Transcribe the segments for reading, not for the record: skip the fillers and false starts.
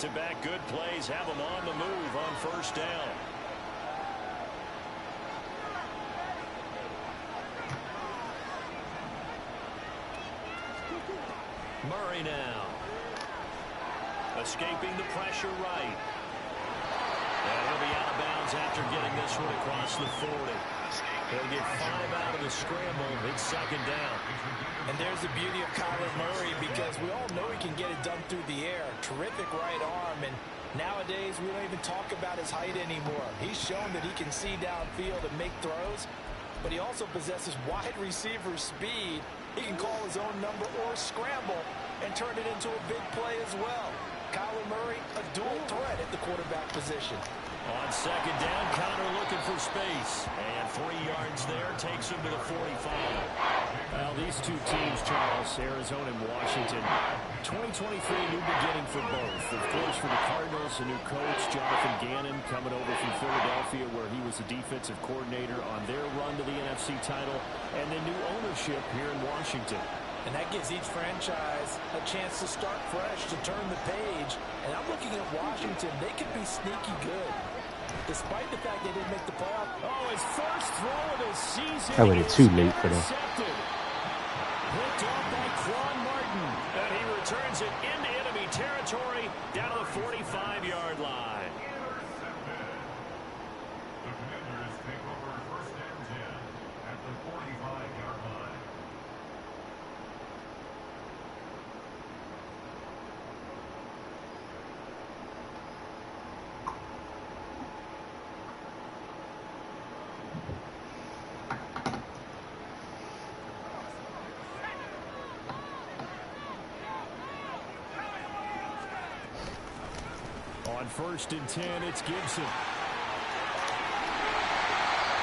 Back-to-back good plays have them on the move on first down. Murray now. Escaping the pressure right. And he'll be out of bounds after getting this one across the 40. He'll get 5 out of the scramble. It's second down. And there's the beauty of Kyler Murray, because we all know he can get it done through the air. Terrific right arm, and nowadays we don't even talk about his height anymore. He's shown that he can see downfield and make throws, but he also possesses wide receiver speed. He can call his own number or scramble and turn it into a big play as well. Kyler Murray, a dual threat at the quarterback position. On second down, Connor looking for space. And 3 yards there takes him to the 45. Well, these two teams, Charles, Arizona and Washington, 2023, new beginning for both. Of course, for the Cardinals, a new coach, Jonathan Gannon, coming over from Philadelphia, where he was the defensive coordinator on their run to the NFC title, and then new ownership here in Washington. And that gives each franchise a chance to start fresh, to turn the page. And I'm looking at Washington. They could be sneaky good, despite the fact they didn't make the playoffs. Oh, his first throw of the season. I waited too late for that. Picked off by Quan Martin. And he returns it into enemy territory down to the 45-yard line. The Commanders take over first and 10 at the 45-yard line. On first and 10, it's Gibson.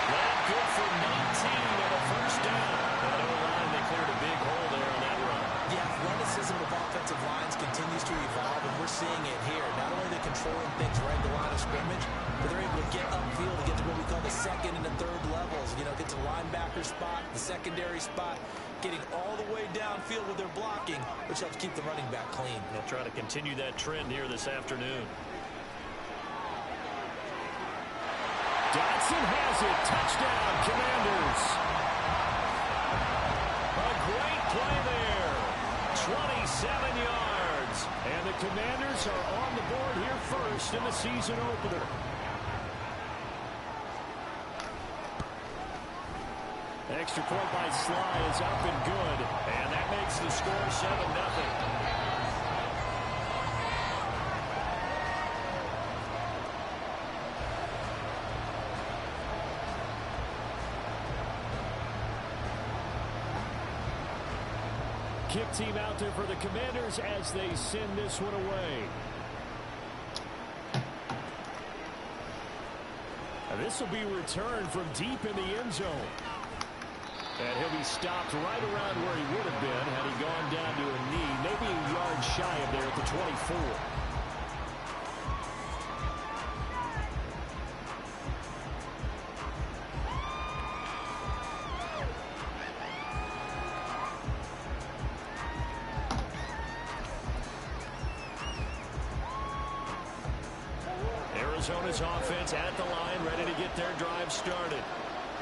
That good for 19 and a first down. And O-line, they cleared a big hole there on that run. The athleticism of offensive lines continues to evolve, and we're seeing it here. Not only they're controlling things right at the line of scrimmage, but they're able to get upfield to get to what we call the second and the third levels. You know, get to the linebacker spot, the secondary spot, getting all the way downfield with their blocking, which helps keep the running back clean. They'll try to continue that trend here this afternoon. Dotson has it. Touchdown, Commanders. A great play there. 27 yards. And the Commanders are on the board here first in the season opener. Extra point by Sly is up and good. And that makes the score 7-0. Kick team out there for the Commanders as they send this one away. And this will be returned from deep in the end zone. And he'll be stopped right around where he would have been had he gone down to a knee, maybe a yard shy of there at the 24. Arizona's offense at the line, ready to get their drive started.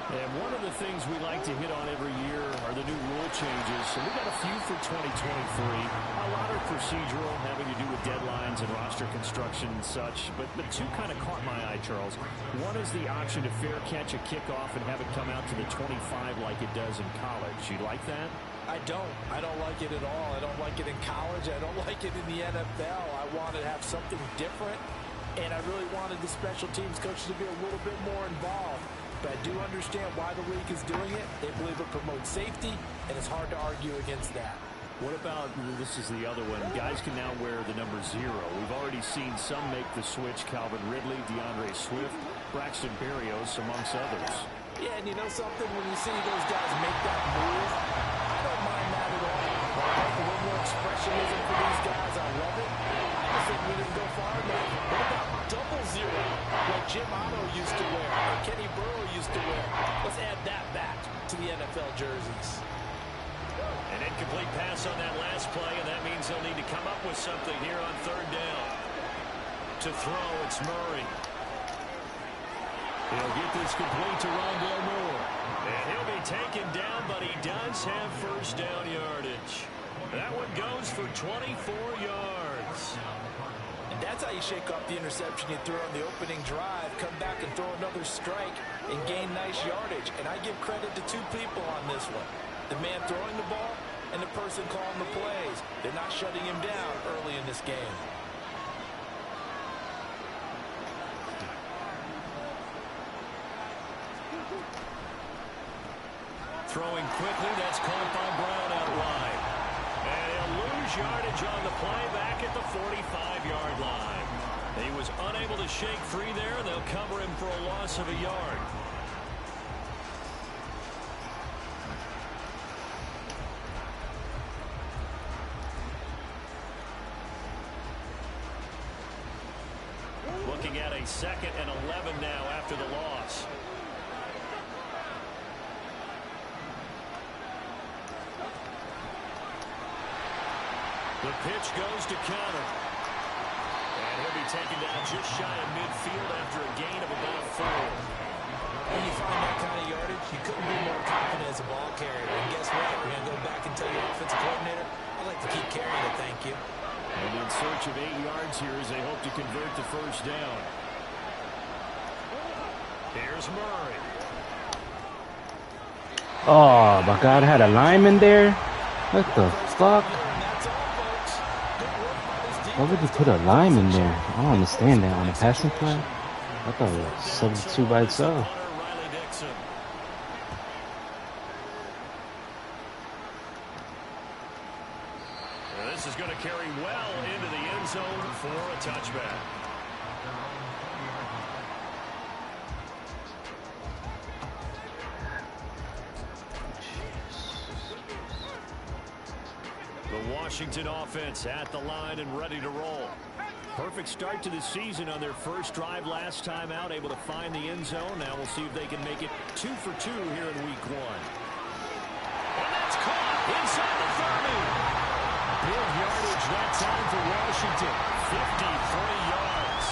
And one of the things we like to hit on every year are the new rule changes. So we got a few for 2023. A lot are procedural, having to do with deadlines and roster construction and such. But two kind of caught my eye, Charles. One is the option to fair catch a kickoff and have it come out to the 25 like it does in college. You like that? I don't. I don't like it at all. I don't like it in college. I don't like it in the NFL. I want to have something different. And I really wanted the special teams coaches to be a little bit more involved. But I do understand why the league is doing it. They believe it promotes safety, and it's hard to argue against that. What about, this is the other one, guys can now wear the number 0. We've already seen some make the switch, Calvin Ridley, DeAndre Swift, Braxton Berrios, amongst others. Yeah, and you know something? When you see those guys make that move, I don't mind that at all. I like a little more expressionism for these guys. I love it. I just think we didn't go far enough. What about double 0, like Jim Otto used to wear, or Kenny Burrow used to wear? Let's add that back to the NFL jerseys. An incomplete pass on that last play, and that means they'll need to come up with something here on third down. to throw. It's Murray. He'll get this complete to Rondale Moore. And he'll be taken down, but he does have first down yardage. That one goes for 24 yards. And that's how you shake off the interception you threw on the opening drive. Come back and throw another strike and gain nice yardage. And I give credit to two people on this one. The man throwing the ball and the person calling the plays. They're not shutting him down early in this game. Throwing quickly, that's caught by Brown out wide. And he'll lose yardage on the play back at the 45-yard line. He was unable to shake free there. They'll cover him for a loss of a yard. Looking at a 2nd and 11 now after the loss. The pitch goes to counter. And he'll be taken down just shy of midfield after a gain of about 4. When you find that kind of yardage, you couldn't be more confident as a ball carrier. And guess what? We're going to go back and tell your offensive coordinator, I'd like to keep carrying it, thank you. And in search of 8 yards here as they hope to convert the first down. Here's Murray. Oh, my God, I had a lineman there? What the fuck? Why would you put a lineman there? I don't understand that on a passing play. I thought it was substitute by itself. This is going to carry well into the end zone for a touchback. The Washington offense at the line and ready to roll. Perfect start to the season on their first drive last time out, able to find the end zone. Now we'll see if they can make it 2 for 2 here in week 1. And that's caught inside the 30. Big yardage that time for Washington. 53 yards.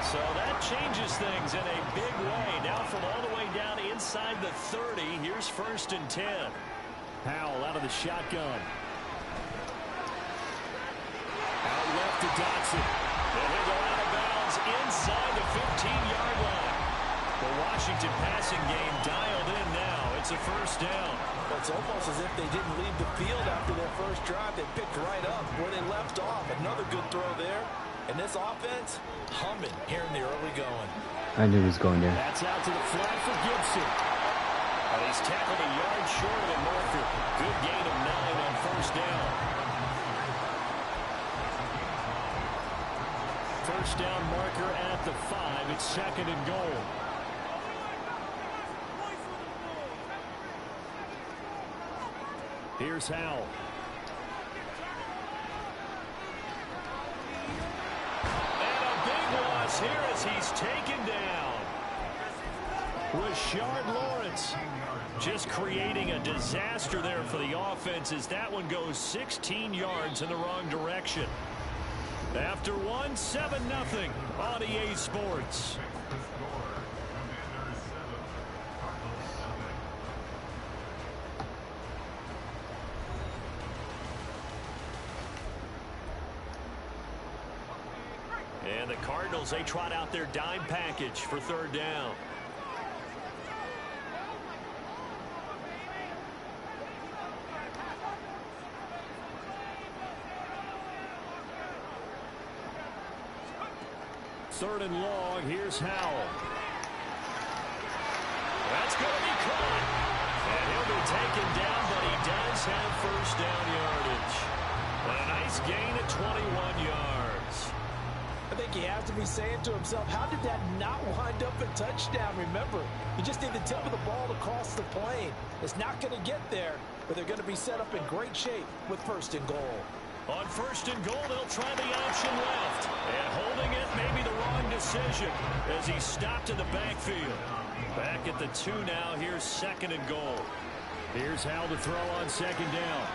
So that changes things in a big way. Now from all the way down inside the 30, here's 1st and 10. Howell out of the shotgun. Out left to Dotson. And he'll go out of bounds inside the 15-yard line. The Washington passing game dialed in now. It's a first down. It's almost as if they didn't leave the field after their first drive. They picked right up where they left off. Another good throw there. And this offense, humming here in the early going. I knew he was going there. That's out to the flat for Gibson. And he's tackled a yard short of Murphy. Good gain of 9 on first down. First down marker at the 5. It's 2nd and goal. Here's Howell. And a big loss here as he's taken down. Rashard Lawrence just creating a disaster there for the offense as that one goes 16 yards in the wrong direction. After 1, 7-0 on EA Sports. And the Cardinals, they trot out their dime package for 3rd down. Third and long, here's Howell. That's going to be caught. And he'll be taken down, but he does have first down yardage. A nice gain at 21 yards. I think he has to be saying to himself, how did that not wind up a touchdown? Remember, you just need the tip of the ball to cross the plane. It's not going to get there, but they're going to be set up in great shape with 1st and goal. On 1st and goal, they'll try the option left. And holding it may be the wrong decision as he stopped in the backfield. Back at the 2 now. Here's 2nd and goal. Here's Howell to throw on 2nd down.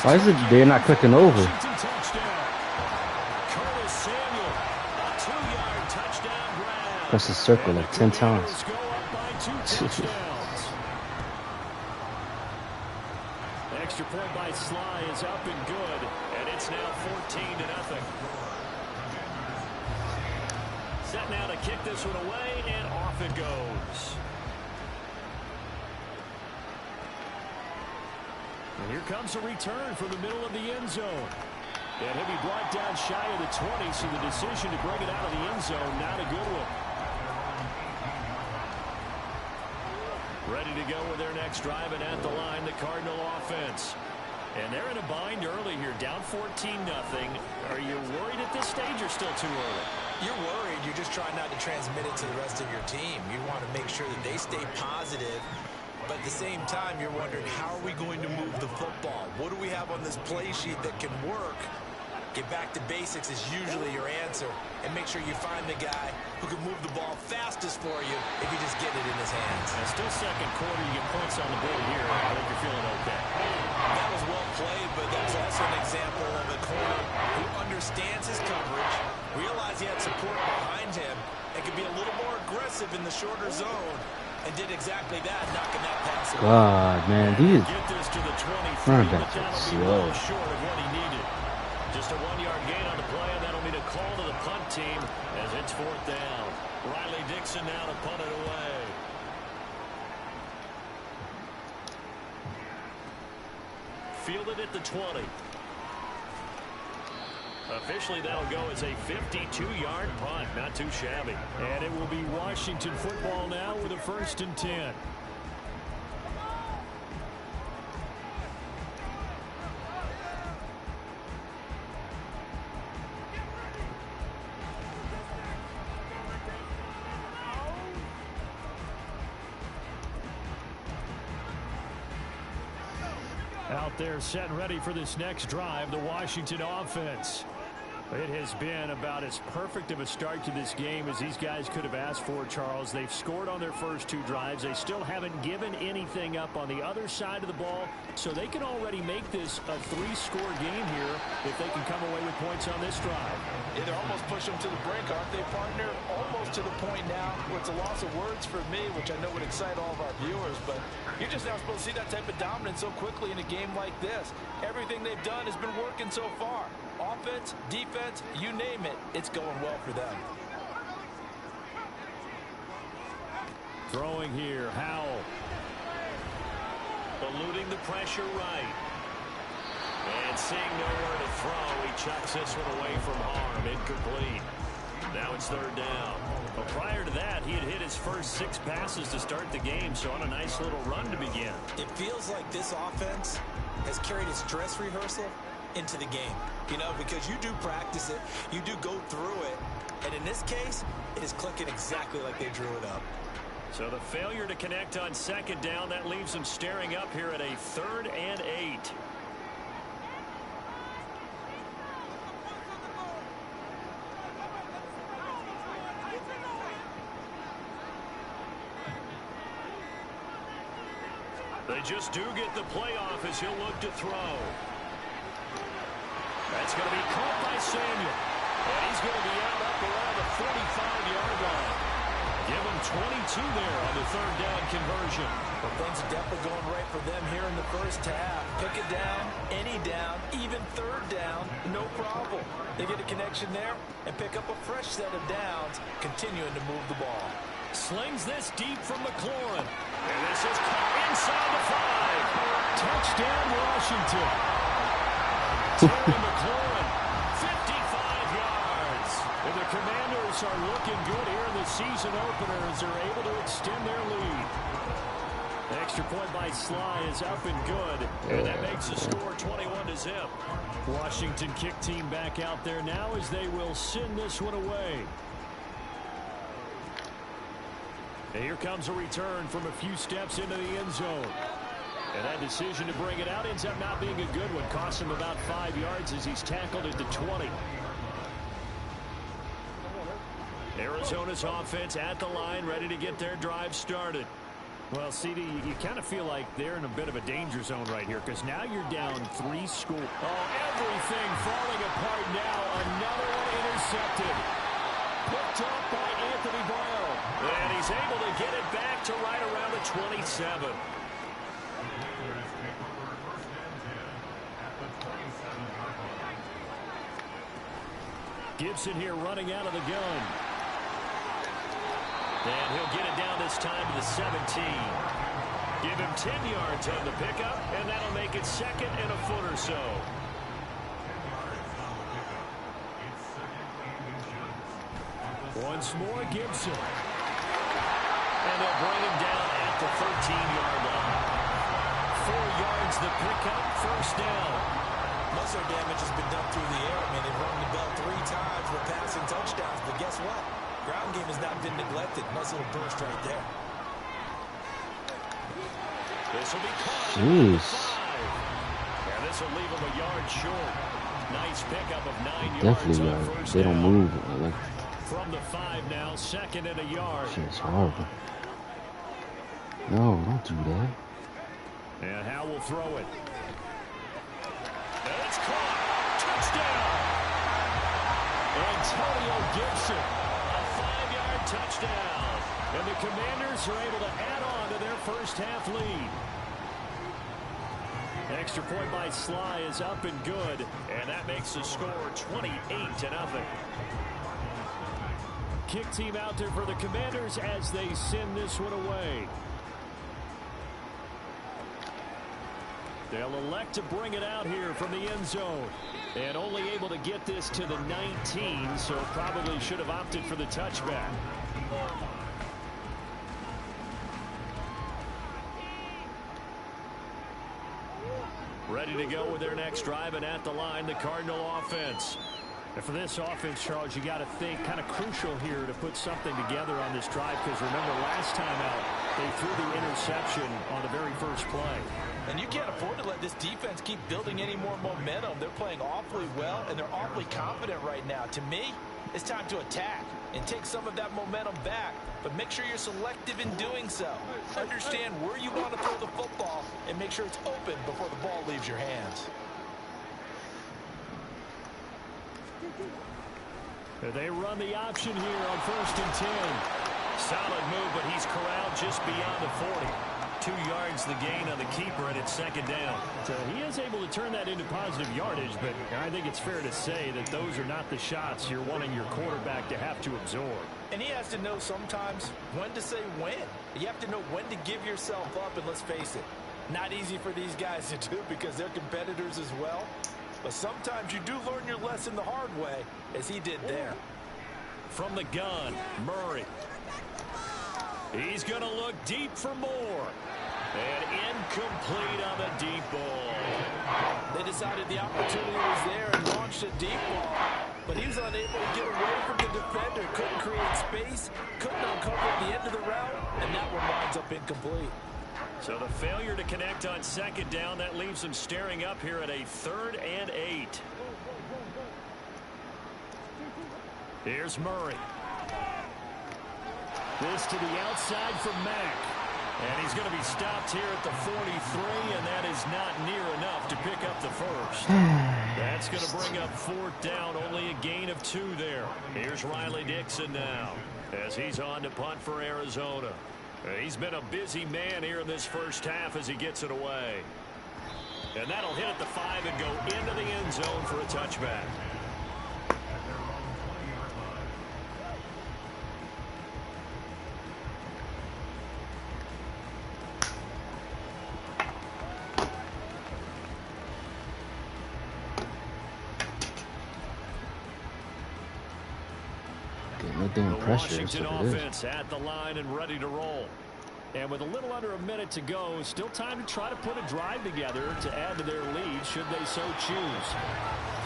Why is it they're not clicking over? Washington touchdown. Curtis Samuel, a 2-yard touchdown grab. Press the circle like 10 times. Go up by 2 touchdowns. Extra point by Sly is up and good, and it's now 14-0. Set now to kick this one away, and off it goes. And here comes a return from the middle of the end zone. And he'll be brought down shy of the 20, so the decision to bring it out of the end zone, not a good one. Ready to go with their next drive, and at the line, the Cardinal offense. And they're in a bind early here, down 14-0. Are you worried at this stage or still too early? You're worried. You're just trying not to transmit it to the rest of your team. You want to make sure that they stay positive. But at the same time, you're wondering, how are we going to move the football? What do we have on this play sheet that can work? Get back to basics is usually your answer. And make sure you find the guy who can move the ball fastest for you if you just get it in his hands. And still second quarter, you get points on the board here. I think you're feeling okay. That was well played, but that's also an example of a corner who understands his coverage, realized he had support behind him, and could be a little more aggressive in the shorter zone. And did exactly that, knocking that pass away. God, man, these Get this to the 23, running but backs are that'll be slow. well short of what he needed. Just a 1-yard gain on the play, and that'll mean a call to the punt team as it's 4th down. Riley Dixon now to punt it away. Fielded at the 20. Officially, that'll go as a 52-yard punt. Not too shabby. And it will be Washington football now with a 1st and 10. Out there set and ready for this next drive, the Washington offense. It has been about as perfect of a start to this game as these guys could have asked for, Charles. They've scored on their first 2 drives. They still haven't given anything up on the other side of the ball, so they can already make this a 3-score game here if they can come away with points on this drive. Yeah, they're almost pushing them to the brink, aren't they, partner? Almost to the point now where it's a loss of words for me, which I know would excite all of our viewers, but you're just not supposed to see that type of dominance so quickly in a game like this. Everything they've done has been working so far. Offense, defense, you name it, it's going well for them. Throwing here, Howell. Eluding the pressure right. And seeing nowhere to throw, he chucks this one away from harm. Incomplete. Now it's 3rd down. But prior to that, he had hit his first 6 passes to start the game, so on a nice little run to begin. It feels like this offense has carried its dress rehearsal into the game, you know, because you do practice it, you do go through it, and in this case, it is clicking exactly like they drew it up. So the failure to connect on 2nd down, that leaves them staring up here at a 3rd and 8. They just do get the playoff as he'll look to throw. That's going to be caught by Samuel. And he's going to be out up around the 45-yard line. Give him 22 there on the 3rd down conversion. Well, things are definitely going right for them here in the first half. Pick it down, any down, even 3rd down, no problem. They get a connection there and pick up a fresh set of downs, continuing to move the ball. Slings this deep from McLaurin. And this is caught inside the 5. Touchdown, Washington. Terry McLaurin, 55 yards. And the Commanders are looking good here in the season opener as they're able to extend their lead. The extra point by Sly is up and good. And that makes the score 21-0. Washington kick team back out there now as they will send this one away. And here comes a return from a few steps into the end zone. And that decision to bring it out ends up not being a good one. Costs him about 5 yards as he's tackled at the 20. Arizona's offense at the line, ready to get their drive started. Well, CD, you kind of feel like they're in a bit of a danger zone right here because now you're down 3 scores. Oh, everything falling apart now. Another one intercepted. Picked up by Anthony Brown. And he's able to get it back to right around the 27. Gibson here running out of the gun. And he'll get it down this time to the 17. Give him 10 yards on the pickup, and that'll make it second and a foot or so. Once more, Gibson. And they'll bring him down at the 13-yard line. 4 yards the pickup, first down. Most of their damage has been done through the air. I mean, they've rung the bell 3 times with passing touchdowns. But guess what? Ground game has not been neglected. Nice little burst right there. This will be caught. Jeez. And this will leave him a yard short. Nice pickup of 9 yards. Definitely, on first they don't down. move. Like, From the 5 now, second and a yard. shit's horrible. No, don't do that. And Howe will throw it. And it's caught. Touchdown. Antonio Gibson. A 5-yard touchdown. And the Commanders are able to add on to their first half lead. Extra point by Sly is up and good. And that makes the score 28-0. Kick team out there for the Commanders as they send this one away. They'll elect to bring it out here from the end zone. And only able to get this to the 19, so probably should have opted for the touchback. Ready to go with their next drive, and at the line, the Cardinal offense. And for this offense, Charles, you got to think kind of crucial here to put something together on this drive, because remember last time out, they threw the interception on the very first play. And you can't afford to let this defense keep building any more momentum. They're playing awfully well, and they're awfully confident right now. To me, it's time to attack and take some of that momentum back, but make sure you're selective in doing so. Understand where you want to throw the football and make sure it's open before the ball leaves your hands. They run the option here on 1st and 10. Solid move, but he's corralled just beyond the 40. 2 yards the gain on the keeper, and it's second down. So he is able to turn that into positive yardage, but I think it's fair to say that those are not the shots you're wanting your quarterback to have to absorb. And he has to know sometimes when to say when. You have to know when to give yourself up, and let's face it, not easy for these guys to do because they're competitors as well. But sometimes you do learn your lesson the hard way, as he did there. From the gun, Murray. He's going to look deep for more. And incomplete on the deep ball. They decided the opportunity was there and launched a deep ball. But he was unable to get away from the defender. Couldn't create space. Couldn't uncover at the end of the route. And that one winds up incomplete. So the failure to connect on second down, that leaves them staring up here at a 3rd and 8. Here's Murray. This to the outside for Mack. And he's going to be stopped here at the 43, and that is not near enough to pick up the first. That's going to bring up 4th down, only a gain of 2 there. Here's Riley Dixon now as he's on to punt for Arizona. He's been a busy man here in this first half as he gets it away. And that'll hit at the 5 and go into the end zone for a touchback. No damn pressure. Washington offense at the line and ready to roll. And with a little under a minute to go, still time to try to put a drive together to add to their lead should they so choose.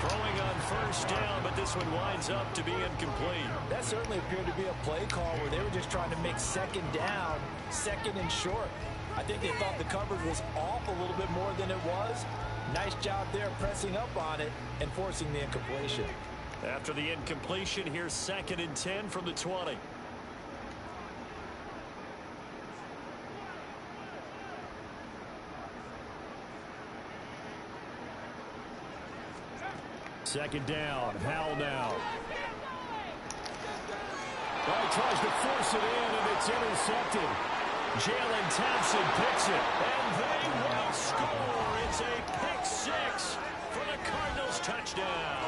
Throwing on 1st down, but this one winds up to be incomplete. That certainly appeared to be a play call where they were just trying to make 2nd down, 2nd and short. I think they thought the coverage was off a little bit more than it was. Nice job there pressing up on it and forcing the incompletion. After the incompletion, here's 2nd and 10 from the 20. Second down. Howell now. Well, he tries to force it in, and it's intercepted. Jalen Thompson picks it, and they will score. It's a pick six for the Cardinals touchdown.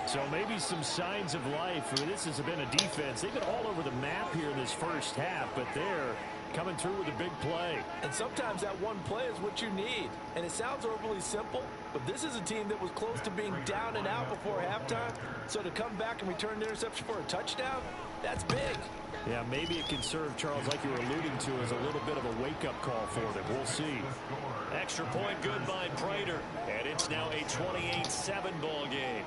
So maybe some signs of life. I mean, this has been a defense. They've been all over the map here in this first half, but they're coming through with a big play. And sometimes that one play is what you need. And it sounds overly simple, but this is a team that was close to being down and out before halftime. So to come back and return the interception for a touchdown, that's big. Yeah, maybe it can serve, Charles, like you were alluding to, as a little bit of a wake-up call for them. We'll see. Extra point good by Prater. And it's now a 28-7 ball game.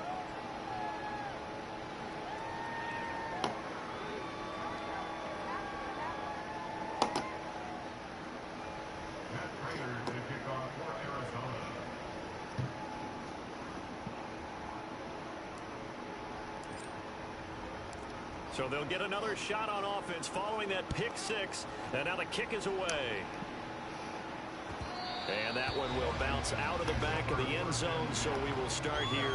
So they'll get another shot on offense following that pick six. And now the kick is away. And that one will bounce out of the back of the end zone. So we will start here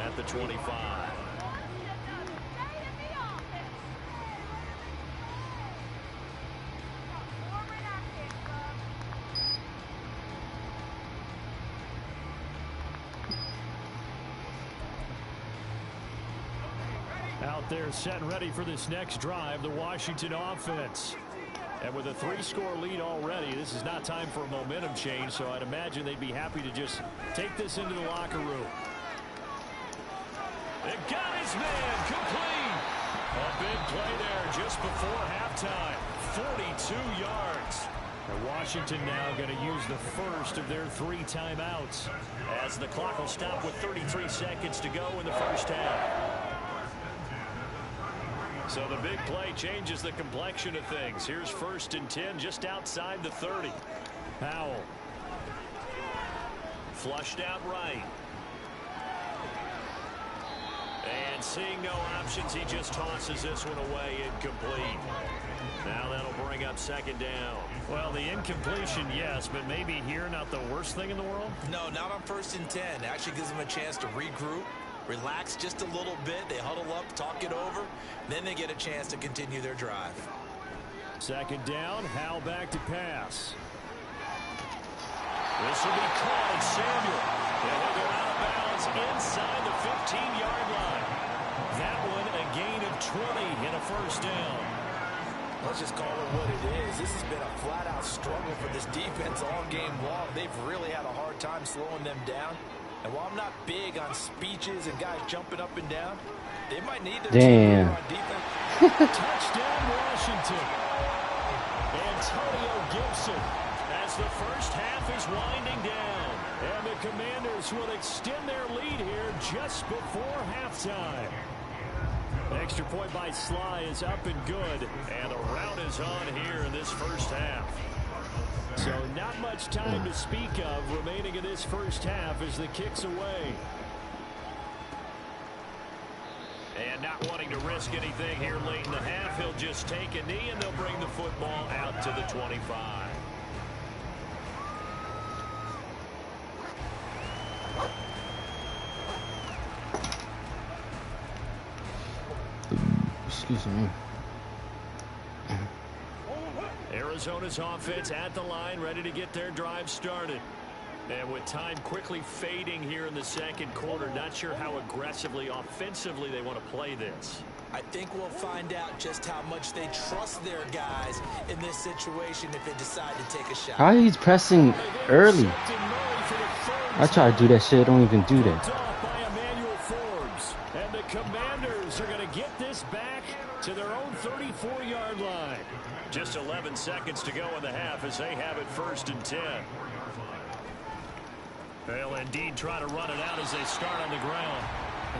at the 25. Out there set and ready for this next drive, the Washington offense. And with a 3-score lead already, this is not time for a momentum change, so I'd imagine they'd be happy to just take this into the locker room. It got his man complete. A big play there just before halftime. 42 yards. And Washington now going to use the first of their 3 timeouts, as the clock will stop with 33 seconds to go in the first half. So the big play changes the complexion of things. Here's 1st and 10 just outside the 30. Howell. Flushed out right. And seeing no options, he just tosses this one away, incomplete. Now that'll bring up 2nd down. Well, the incompletion, yes, but maybe here not the worst thing in the world? No, not on 1st and 10. Actually gives them a chance to regroup. Relax just a little bit. They huddle up, talk it over. Then they get a chance to continue their drive. 2nd down. Howell back to pass. This will be caught, and Samuel. And they'll go out of bounds inside the 15-yard line. That one a gain of 20 in a 1st down. Let's just call it what it is. This has been a flat-out struggle for this defense all game long. They've really had a hard time slowing them down. And while I'm not big on speeches and guys jumping up and down, they might need their team on defense. Touchdown, Washington. Antonio Gibson, as the first half is winding down. And the Commanders will extend their lead here just before halftime. Extra point by Sly is up and good. And the rout is on here in this first half. So not much time to speak of remaining in this first half as the kick's away. And not wanting to risk anything here late in the half, he'll just take a knee and they'll bring the football out to the 25. Excuse me. Arizona's offense at the line, ready to get their drive started. And with time quickly fading here in the 2nd quarter, not sure how aggressively, offensively they want to play this. I think we'll find out just how much they trust their guys in this situation if they decide to take a shot. How he's pressing early? I try to do that shit. Don't even do that. And the Commanders are going to get this back to their own 34-yard line. Just 11 seconds to go in the half as they have it 1st and 10. They'll indeed try to run it out as they start on the ground.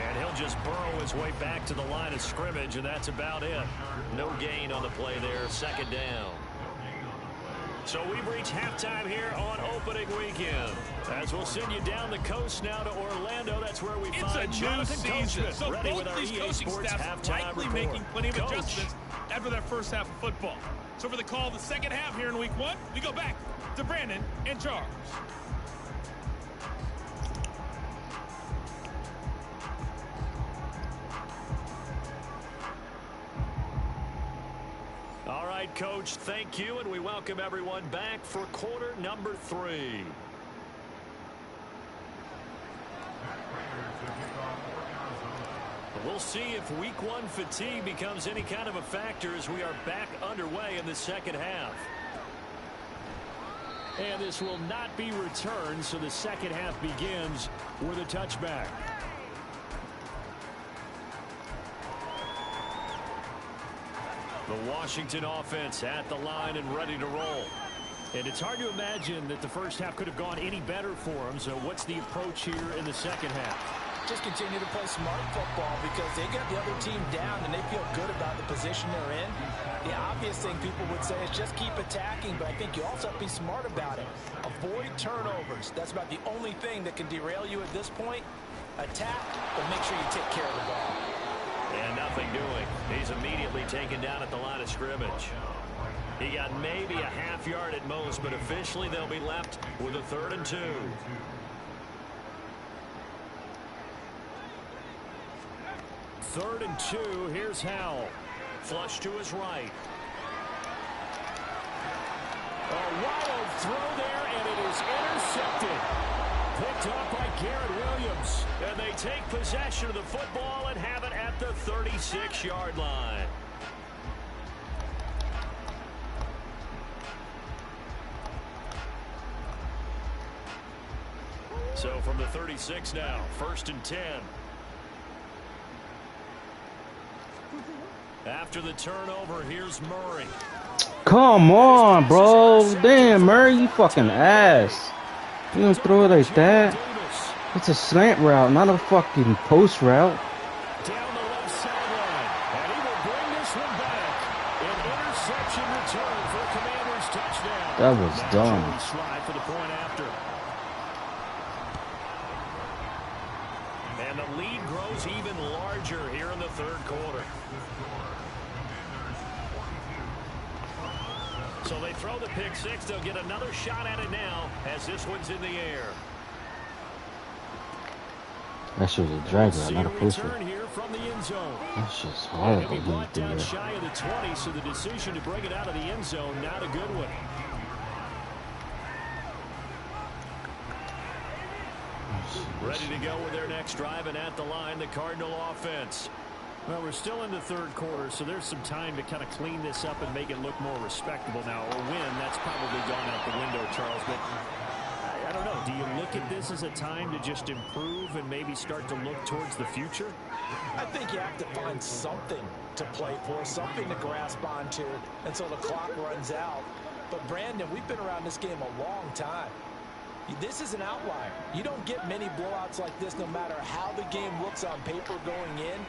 And he'll just burrow his way back to the line of scrimmage, and that's about it. No gain on the play there, 2nd down. So we've reached halftime here on opening weekend. As we'll send you down the coast now to Orlando. That's where we find Jonathan Coachman, so ready both with our these EA coaching Sports staffs halftime likely report. making plenty of Coach. adjustments after their first half of football. So for the call of the 2nd half here in week 1, we go back to Brandon and Charles. Coach. Thank you, and we welcome everyone back for quarter number 3. We'll see if week 1 fatigue becomes any kind of a factor as we are back underway in the second half. And this will not be returned, so the second half begins with a touchback. The Washington offense at the line and ready to roll. And it's hard to imagine that the first half could have gone any better for them. So what's the approach here in the second half? Just continue to play smart football because they got the other team down and they feel good about the position they're in. The obvious thing people would say is just keep attacking, but I think you also have to be smart about it. Avoid turnovers. That's about the only thing that can derail you at this point. Attack, but make sure you take care of the ball. And nothing doing. He's immediately taken down at the line of scrimmage. He got maybe a half yard at most, but officially they'll be left with a 3rd and 2. Third and 2. Here's Howell. Flush to his right. A wild throw there, and it is intercepted. Picked up by Garrett Williams. And they take possession of the football and have it at the 36-yard line. So from the 36 now, 1st and 10. After the turnover, here's Murray. Come on, bro. Damn, Murray, you fucking ass. You don't throw it like that. It's a slant route, not a fucking post route. Down the left sideline, and he will bring this one back. An interception return for a Commanders touchdown. That was dumb. Slide for the point after. And the lead grows even larger here in the 3rd quarter. So they throw the pick 6. They'll get another shot at it now as this one's in the air. That shit was a drag route, not a post route. Here from the end zone. That's just horrible. He'll be brought down shy of the 20, so the decision to bring it out of the end zone, not a good one. Ready to go with their next drive, and at the line, the Cardinal offense. Well, we're still in the 3rd quarter, so there's some time to kind of clean this up and make it look more respectable now. Or win, that's probably gone out the window, Charles. But I don't know. Do you look at this as a time to just improve and maybe start to look towards the future? I think you have to find something to play for, something to grasp onto until the clock runs out. But, Brandon, we've been around this game a long time. This is an outlier. You don't get many blowouts like this no matter how the game looks on paper going in.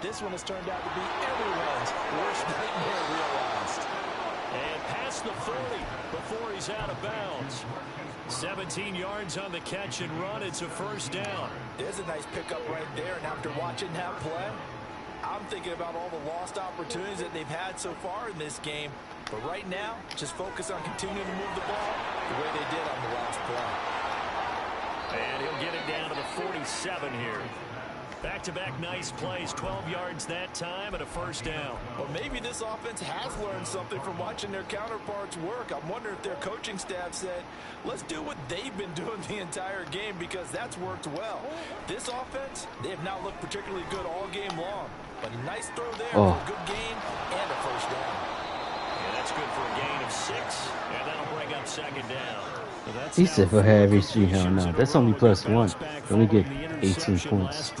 This one has turned out to be everyone's worst nightmare realized. And past the 40 before he's out of bounds. 17 yards on the catch and run. It's a 1st down. There's a nice pickup right there, and after watching that play, I'm thinking about all the lost opportunities that they've had so far in this game. But right now, just focus on continuing to move the ball the way they did on the last play. And he'll get it down to the 47 here. Back-to-back nice plays, 12 yards that time and a 1st down. But maybe this offense has learned something from watching their counterparts work. I'm wondering if their coaching staff said, let's do what they've been doing the entire game because that's worked well. This offense, they have not looked particularly good all game long. But a nice throw there for a good gain and a 1st down. Yeah, that's good for a gain of 6, and that'll bring up 2nd down. He said for every street, hell no. That's only +1. Let me get 18 points.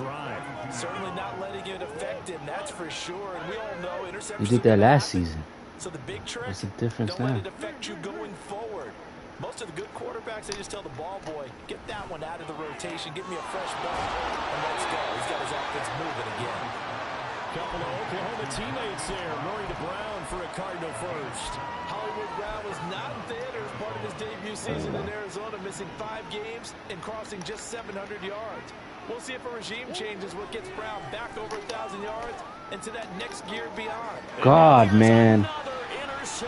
Certainly not letting it affect him, that's for sure. And we all know interceptions. You did that last season. So the big trick, what's the difference don't now? let it affect you going forward. Most of the good quarterbacks, they just tell the ball boy, get that one out of the rotation, give me a fresh ball, and let's go. He's got his offense moving again. Couple of Oklahoma teammates there. Murray to Brown for a Cardinal 1st. Hollywood Brown was not in theater as part of his debut season in Arizona, missing 5 games and crossing just 700 yards. We'll see if a regime changes what gets Brown back over 1,000 yards into that next gear beyond. God, man.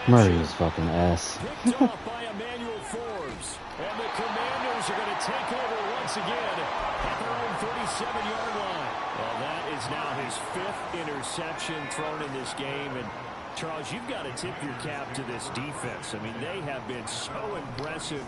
Murray is fucking ass. Picked off by Emmanuel Forbes. And the Commanders are going to take over once again at their own 37-yard line. Well, that is now his 5th interception thrown in this game. And Charles, you've got to tip your cap to this defense. I mean, they have been so impressive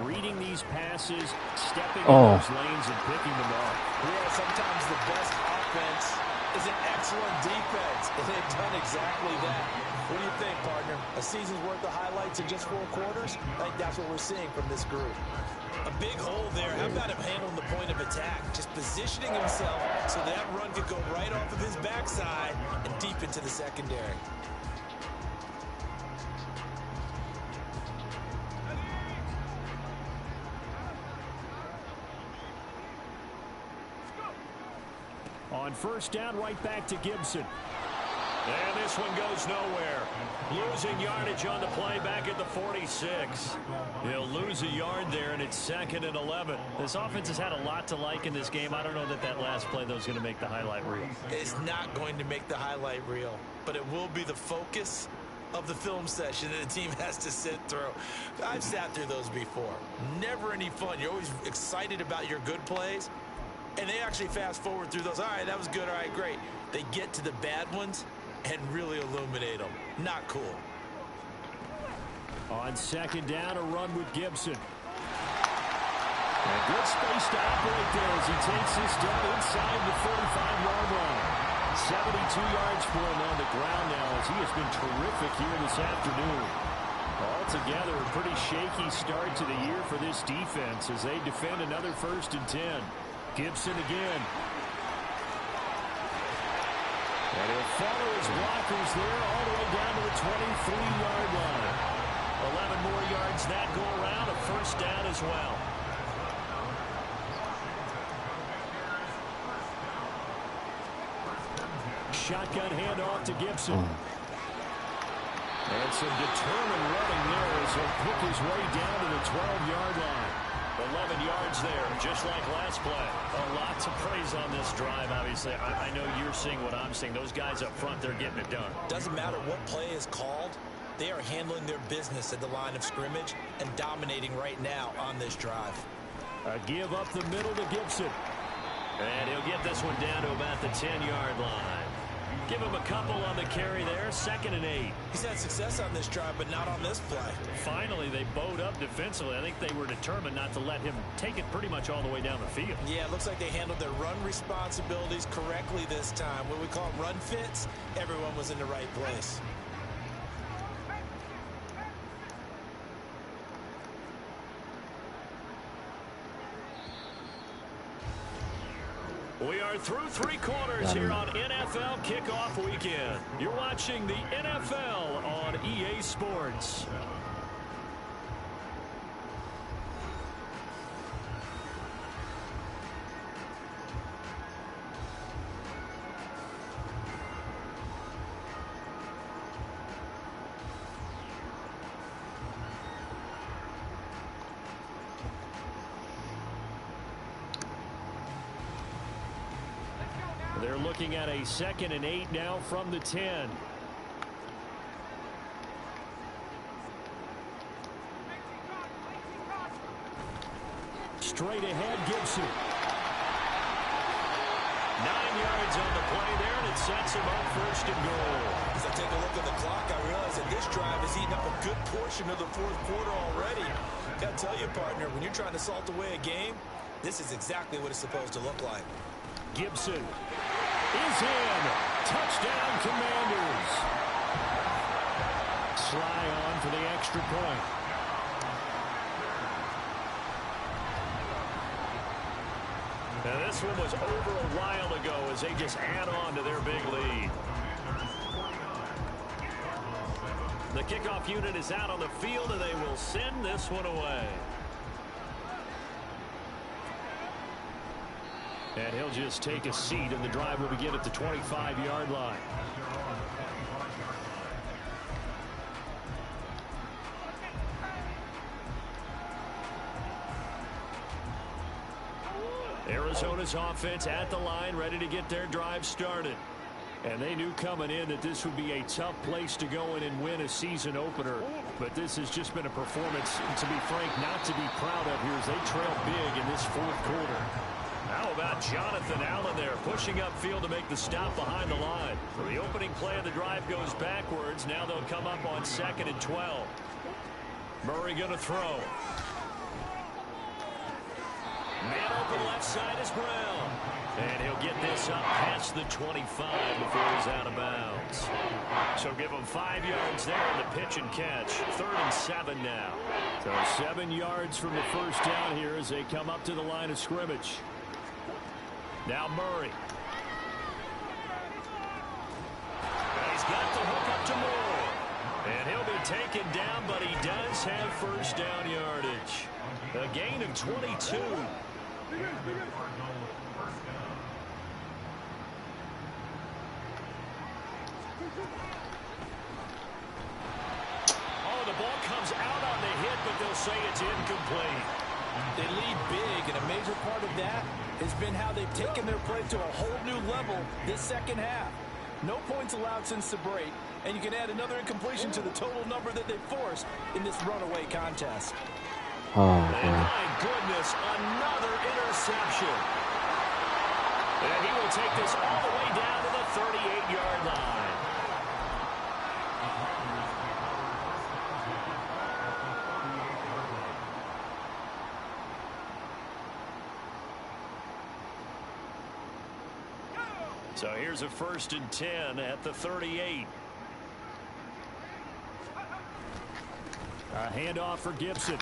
reading these passes, stepping in those lanes and picking them off. Yeah, sometimes the best offense is an excellent defense, and they've done exactly that. What do you think, partner? A season's worth of highlights in just 4 quarters? I think that's what we're seeing from this group. A big hole there. How about him handling the point of attack? Just positioning himself so that run could go right off of his backside and deep into the secondary. On first down, right back to Gibson. And this one goes nowhere. Losing yardage on the play back at the 46. He'll lose a yard there, and it's 2nd and 11. This offense has had a lot to like in this game. I don't know that last play, though, is going to make the highlight reel. It's not going to make the highlight reel, but it will be the focus of the film session that the team has to sit through. I've sat through those before. Never any fun. You're always excited about your good plays, and they actually fast forward through those. All right, that was good. All right, great. They get to the bad ones and really illuminate them. Not cool. On second down, a run with Gibson. A good space to operate there as he takes this down inside the 45-yard line. 72 yards for him on the ground now as he has been terrific here this afternoon. Altogether, a pretty shaky start to the year for this defense as they defend another 1st and 10. Gibson again. And he'll follow his blockers there all the way down to the 23-yard line. 11 more yards that go around, a 1st down as well. Shotgun handoff to Gibson. And some determined running there as he'll pick his way down to the 12-yard line. 11 yards there, just like last play. A lot to praise on this drive, obviously. I know you're seeing what I'm seeing. Those guys up front, they're getting it done. Doesn't matter what play is called. They are handling their business at the line of scrimmage and dominating right now on this drive. A give up the middle to Gibson. And he'll get this one down to about the 10-yard line. Give him a couple on the carry there. 2nd and 8. He's had success on this drive, but not on this play. Finally, they bowed up defensively. I think they were determined not to let him take it pretty much all the way down the field. Yeah, it looks like they handled their run responsibilities correctly this time. What we call run fits, everyone was in the right place. We are through 3 quarters here on NFL Kickoff Weekend. You're watching the NFL on EA Sports. They're looking at a 2nd and 8 now from the 10. Straight ahead, Gibson. 9 yards on the play there, and it sets him up 1st and goal. As I take a look at the clock, I realize that this drive has eaten up a good portion of the 4th quarter already. Got to tell you, partner, when you're trying to salt away a game, this is exactly what it's supposed to look like. Gibson is in. Touchdown, Commanders. Sly on for the extra point. Now this one was over a while ago as they just add on to their big lead. The kickoff unit is out on the field, and they will send this one away. And he'll just take a seat, and the drive will begin at the 25-yard line. Arizona's offense at the line, ready to get their drive started. And they knew coming in that this would be a tough place to go in and win a season opener. But this has just been a performance, to be frank, not to be proud of here as they trail big in this 4th quarter. How about Jonathan Allen there, pushing upfield to make the stop behind the line. So the opening play of the drive goes backwards. Now they'll come up on 2nd and 12. Murray going to throw. Man open left side is Brown. And he'll get this up past the 25 before he's out of bounds. So give him 5 yards there in the pitch and catch. 3rd and 7 now. So 7 yards from the first down here as they come up to the line of scrimmage. Now Murray. And he's got the hook up to Moore. And he'll be taken down, but he does have first down yardage. A gain of 22. Oh, the ball comes out on the hit, but they'll say it's incomplete. They lead big, and a major part of that has been how they've taken their play to a whole new level this second half. No points allowed since the break, and you can add another incompletion to the total number that they've forced in this runaway contest. Oh, and my goodness, another interception. And he will take this all the way down to the 38-yard line. So here's a 1st and 10 at the 38. A handoff for Gibson.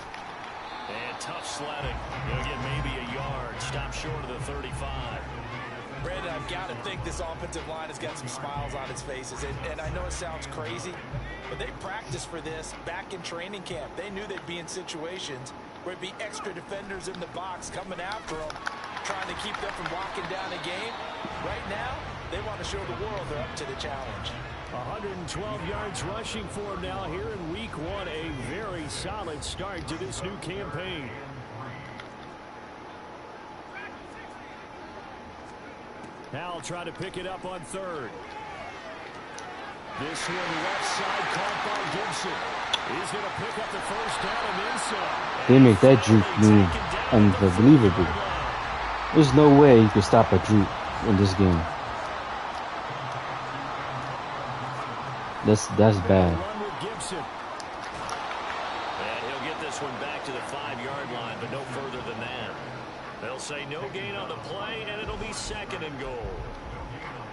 And tough sledding. He'll get maybe a yard. Stop short of the 35. Brandon, I've got to think this offensive line has got some smiles on its faces. And I know it sounds crazy, but they practiced for this back in training camp. They knew they'd be in situations where it'd be extra defenders in the box coming after them, trying to keep them from locking down a game. Right now, they want to show the world they're up to the challenge. 112 yards rushing for him now here in week 1. A very solid start to this new campaign. Now try to pick it up on 3rd. This one left side caught by Gibson. He's going to pick up the first down and inside. they make that juke move unbelievable. There's no way you can stop a juke in this game. That's bad. Run with Gibson. And he'll get this one back to the 5-yard line, but no further than that. They'll say no gain on the play, and it'll be 2nd and goal.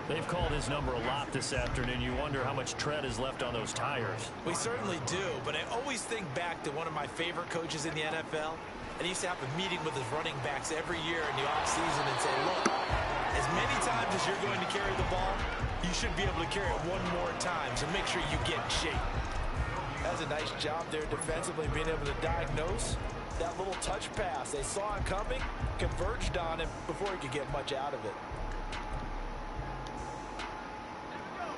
They've called his number a lot this afternoon. You wonder how much tread is left on those tires. We certainly do, but I always think back to one of my favorite coaches in the NFL. And he used to have a meeting with his running backs every year in the offseason and say, look, as many times as you're going to carry the ball, you should be able to carry it one more time, so make sure you get in shape. That's a nice job there defensively, being able to diagnose that little touch pass. They saw it coming, converged on him before he could get much out of it.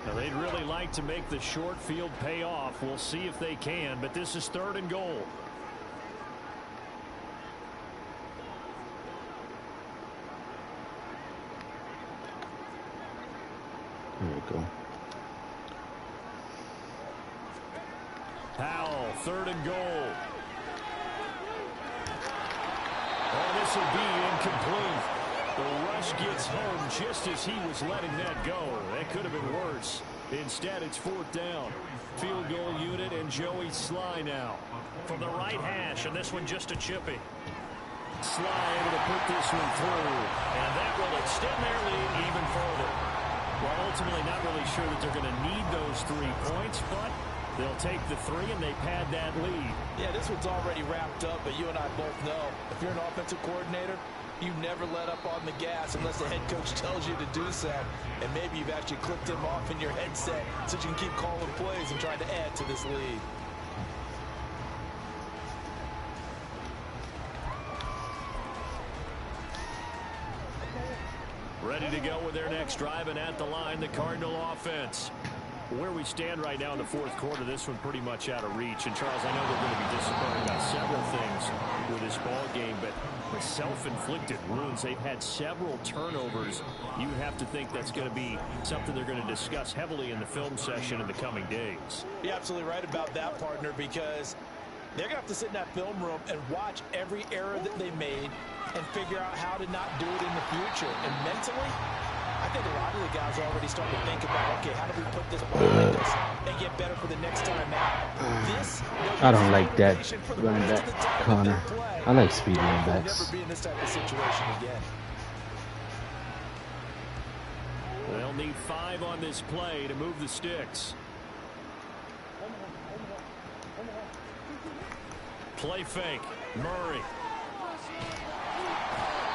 Now they'd really like to make the short field pay off. We'll see if they can, but this is 3rd and goal. There we go. Powell, 3rd and goal. Oh, this will be incomplete. The rush gets home just as he was letting that go. That could have been worse. Instead, it's 4th down. Field goal unit and Joey Sly now. From the right hash, and this one just a chippy. Sly able to put this one through. And that will extend their lead even further. Well, ultimately not really sure that they're going to need those 3 points, but they'll take the 3 and they pad that lead. Yeah, this one's already wrapped up, but you and I both know if you're an offensive coordinator, you never let up on the gas unless the head coach tells you to do so. And maybe you've actually clicked him off in your headset so you can keep calling plays and trying to add to this lead. Ready to go with their next drive, and at the line, the Cardinal offense. Where we stand right now in the 4th quarter, this one pretty much out of reach. And, Charles, I know they're going to be disappointed about several things with this ball game, but with self-inflicted wounds, they've had several turnovers. You would have to think that's going to be something they're going to discuss heavily in the film session in the coming days. You're absolutely right about that, partner, because they're going to have to sit in that film room and watch every error that they made and figure out how to not do it in the future. And mentally, I think a lot of the guys are already starting to think about, okay, how do we put this behind us and get better for the next time out? I don't like that running back, Connor. I like speed running We'll backs. never be in this type of situation again. They'll need 5 on this play to move the sticks. Play fake. Murray.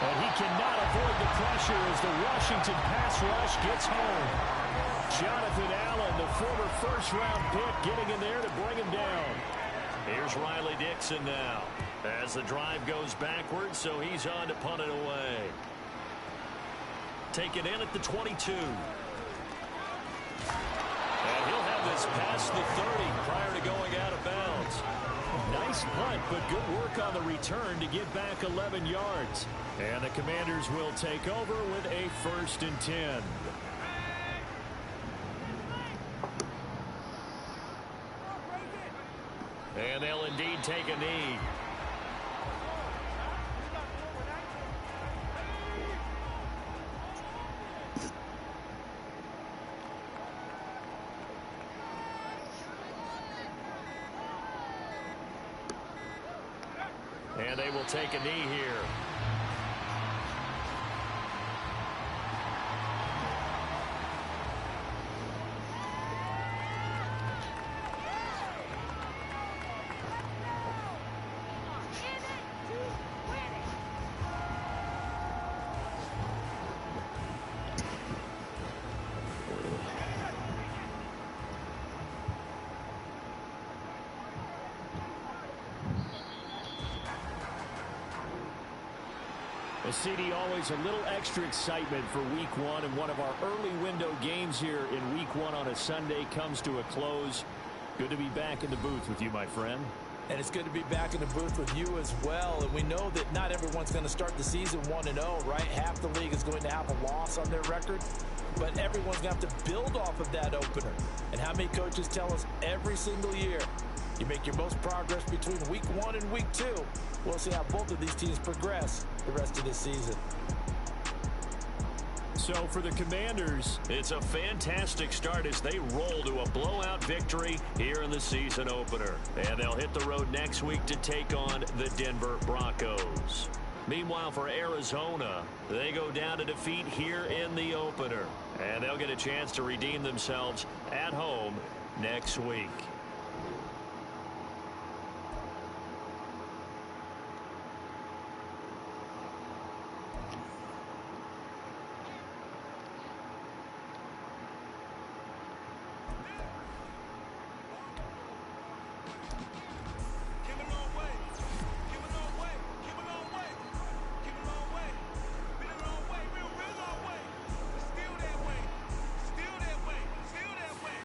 And he cannot avoid the pressure as the Washington pass rush gets home. Jonathan Allen, the former first-round pick, getting in there to bring him down. Here's Riley Dixon now as the drive goes backwards, so he's on to punt it away. Taken in at the 22. And he'll have this past the 30 prior to going out of bounds. Nice punt, but good work on the return to get back 11 yards. And the Commanders will take over with a 1st and 10. And they'll indeed take a knee. And they will take a knee here. CD, always a little extra excitement for week 1, and one of our early window games here in week 1 on a Sunday comes to a close. Good to be back in the booth with you, my friend. And it's good to be back in the booth with you as well. And we know that not everyone's going to start the season 1-0, right? Half the league is going to have a loss on their record, but everyone's going to have to build off of that opener. And how many coaches tell us every single year, you make your most progress between week 1 and week 2. We'll see how both of these teams progress the rest of this season. So for the Commanders, it's a fantastic start as they roll to a blowout victory here in the season opener. And they'll hit the road next week to take on the Denver Broncos. Meanwhile, for Arizona, they go down to defeat here in the opener. And they'll get a chance to redeem themselves at home next week.